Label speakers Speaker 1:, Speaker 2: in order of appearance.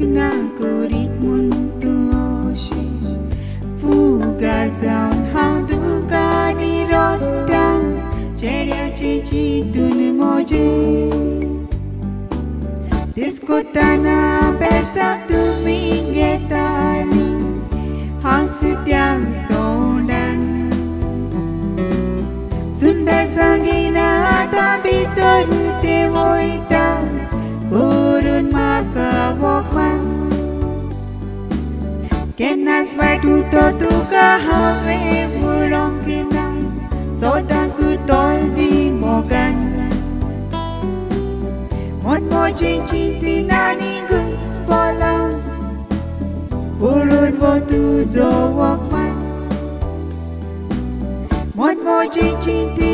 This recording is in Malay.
Speaker 1: na kurit muntu oshi fuga zaun hang duka di rodang ceria cici tun moje disco tanah pesa tu mingetali hang setiang tondang sun besangina tapi torute moita burun maka wokman kenas batu totuka have murong kinang sodan sutol di mogan mon moji cinti nani gus polang burun botu zo wokman mon moji cinti